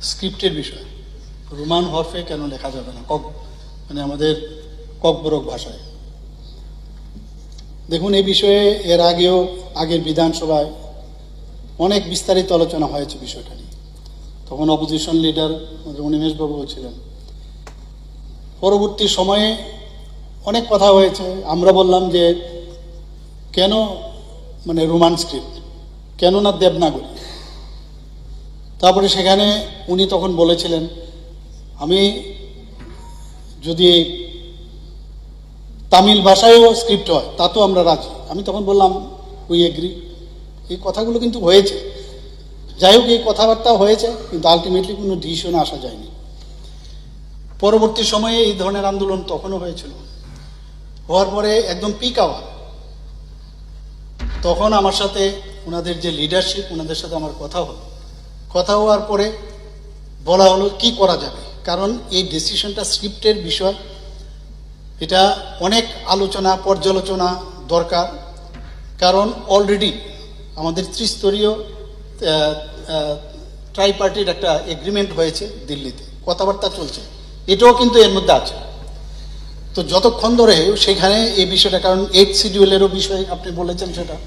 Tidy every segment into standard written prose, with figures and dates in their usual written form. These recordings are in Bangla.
স্ক্রিপ্টের বিষয় রোমান হরফে কেন লেখা যাবে না, মানে আমাদের ককবরক ভাষায়। দেখুন, এই বিষয়ে এর আগের বিধানসভায় অনেক বিস্তারিত আলোচনা হয়েছে বিষয়টা নিয়ে। তখন অপোজিশন লিডার অনিমেষবাবু ছিলেন। পরবর্তী সময়ে অনেক কথা হয়েছে। আমরা বললাম যে কেন মানে রোমান স্ক্রিপ্ট, কেন না দেবনাগরী। তারপরে সেখানে উনি তখন বলেছিলেন আমি যদি তামিল ভাষায়ও স্ক্রিপ্ট হয় তাতেও আমরা রাজি। আমি তখন বললাম উই এগ্রি। এই কথাগুলো কিন্তু হয়েছে। যাই হোক, এই কথাবার্তা হয়েছে, কিন্তু আলটিমেটলি কোনো ডিসিশনে আসা যায়নি। পরবর্তী সময়ে এই ধরনের আন্দোলন তখনও হয়েছিল। হওয়ার পরে একদম পিক আওয়ার, তখন আমার সাথে ওনাদের যে লিডারশিপ, ওনাদের সাথে আমার কথা হওয়ার পরে বলা হলো কি করা যাবে। কারণ এই ডিসিশনটা স্ক্রিপ্টের বিষয়, এটা অনেক আলোচনা পর্যালোচনা দরকার। কারণ অলরেডি আমাদের ত্রিস্তরীয় ট্রাইপার্টির একটা এগ্রিমেন্ট হয়েছে দিল্লিতে, কথাবার্তা চলছে, এটাও কিন্তু এর মধ্যে আছে। তো যতক্ষণ ধরে সেখানে এই বিষয়টা, কারণ 8 শিডিউলেরও বিষয় আপনি বলেছেন সেটা,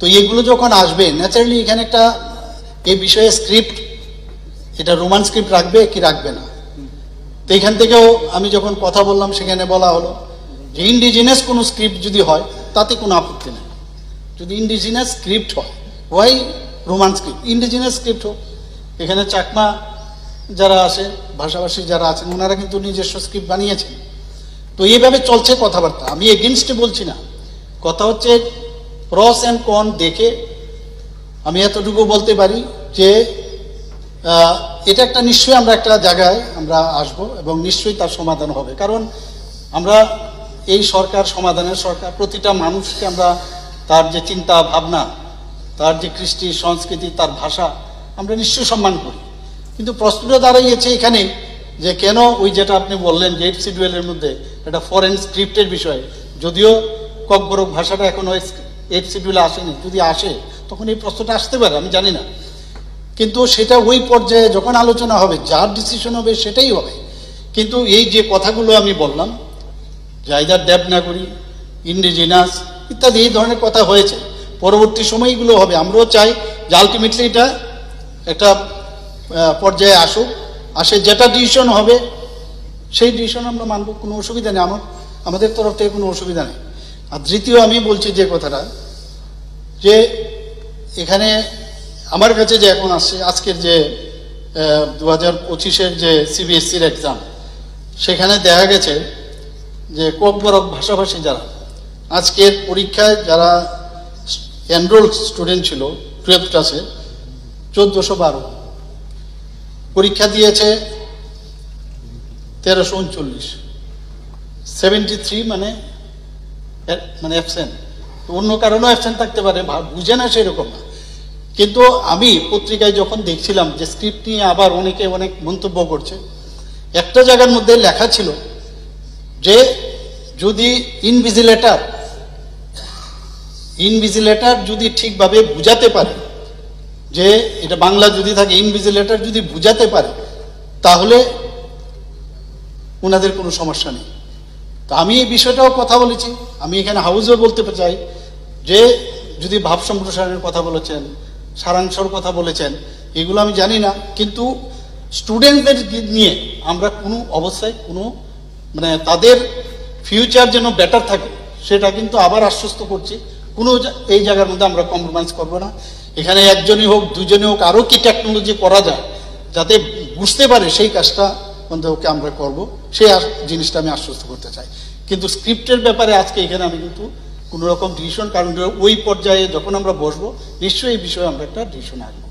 তো এগুলো যখন আসবে ন্যাচারালি এখানে একটা এই বিষয়ে স্ক্রিপ্ট, এটা রোমান স্ক্রিপ্ট রাখবে কি রাখবে না। তো এখান থেকেও আমি যখন কথা বললাম সেখানে বলা হলো যে ইন্ডিজিনাস কোনো স্ক্রিপ্ট যদি হয় তাতে কোনো আপত্তি নেই। যদি ইন্ডিজিনাস স্ক্রিপ্ট হয়, why Roman script, indigenous script হোক। এখানে চাকমা যারা আসে, ভাষাভাষী যারা আছেন, ওনারা কিন্তু নিজস্ব স্ক্রিপ্ট বানিয়েছেন। তো এইভাবে চলছে কথাবার্তা। আমি এগেনস্টে বলছি না, কথা হচ্ছে প্রস অ্যান্ড কন দেখে আমি এতটুকু বলতে পারি যে এটা একটা নিশ্চয়ই আমরা একটা জায়গায় আমরা আসব এবং নিশ্চয়ই তার সমাধান হবে। কারণ আমরা এই সরকার সমাধানের সরকার, প্রতিটা মানুষকে আমরা তার যে চিন্তা ভাবনা, তার যে কৃষ্টি সংস্কৃতি, তার ভাষা আমরা নিশ্চয়ই সম্মান করি। কিন্তু প্রশ্নটা দাঁড়িয়েছে এখানে যে কেন ওই যেটা আপনি বললেন যে 8 শিডিউলের মধ্যে একটা ফরেন স্ক্রিপ্টের বিষয়, যদিও ককবরক ভাষাটা এখনো 8 শিডিউলে আসেনি, যদি আসে তখন এই প্রশ্নটা আসতে পারে, আমি জানি না। কিন্তু সেটা ওই পর্যায়ে যখন আলোচনা হবে, যার ডিসিশন হবে সেটাই হবে। কিন্তু এই যে কথাগুলো আমি বললাম, জায়দার দেবনাগরী, ইন্ডিজিনাস ইত্যাদি এই ধরনের কথা হয়েছে, পরবর্তী সময়গুলো হবে। আমরাও চাই যে আলটিমেটলি এটা একটা পর্যায়ে আসে, যেটা ডিসিশন হবে সেই ডিসিশন আমরা মানব, কোনো অসুবিধা নেই, আমাদের তরফ থেকে কোনো অসুবিধা নেই। আর দ্বিতীয় আমি বলছি যে কথাটা, যে এখানে আমার কাছে যে এখন আসছে আজকের যে 2025-এর যে সিবিএসসির এক্সাম, সেখানে দেখা গেছে যে ককবরক ভাষাভাষী যারা আজকের পরীক্ষায় যারা এনরোল স্টুডেন্ট ছিল 12th ক্লাসে 1412, পরীক্ষা দিয়েছে 1339, 73 মানে অ্যাবসেন্ট। অন্য কারণেও অ্যাবসেন্ট থাকতে পারে, বুঝে না সেরকম না। কিন্তু আমি পত্রিকায় যখন দেখছিলাম যে স্ক্রিপ্ট নিয়ে আবার অনেকে অনেক মন্তব্য করছে, একটা জায়গার মধ্যে লেখা ছিল যে যদি ইনভিজিলেটর যদি ঠিকভাবে বুঝাতে পারে, যে এটা বাংলা যদি থাকে, ইনভিজিলেটর যদি বুঝাতে পারে তাহলে ওনাদের কোনো সমস্যা নেই। তো আমি এই বিষয়টাও কথা বলেছি। আমি এখানে হাউসেও বলতে চাই যে যদি ভাব সম্প্রসারণের কথা বলেছেন, সারাংশর কথা বলেছেন, এগুলো আমি জানি না, কিন্তু স্টুডেন্টদের নিয়ে আমরা কোনো অবস্থায় কোনো মানে তাদের ফিউচার যেন বেটার থাকে সেটা কিন্তু আবার আশ্বস্ত করছি। কোনো এই জায়গার মধ্যে আমরা কম্প্রোমাইজ করব না। এখানে একজনই হোক, দুজনই হোক, আরও কি টেকনোলজি করা যায় যাতে বুঝতে পারে, সেই কাজটা ওকে আমরা করব, সেই জিনিসটা আমি আশ্বস্ত করতে চাই। কিন্তু স্ক্রিপ্টের ব্যাপারে আজকে এখানে আমি কিন্তু কোনো রকম ডিসিশন, কারণ ওই পর্যায়ে যখন আমরা বসবো নিশ্চয়ই এই বিষয়ে আমরা একটা ডিসিশন আসবো।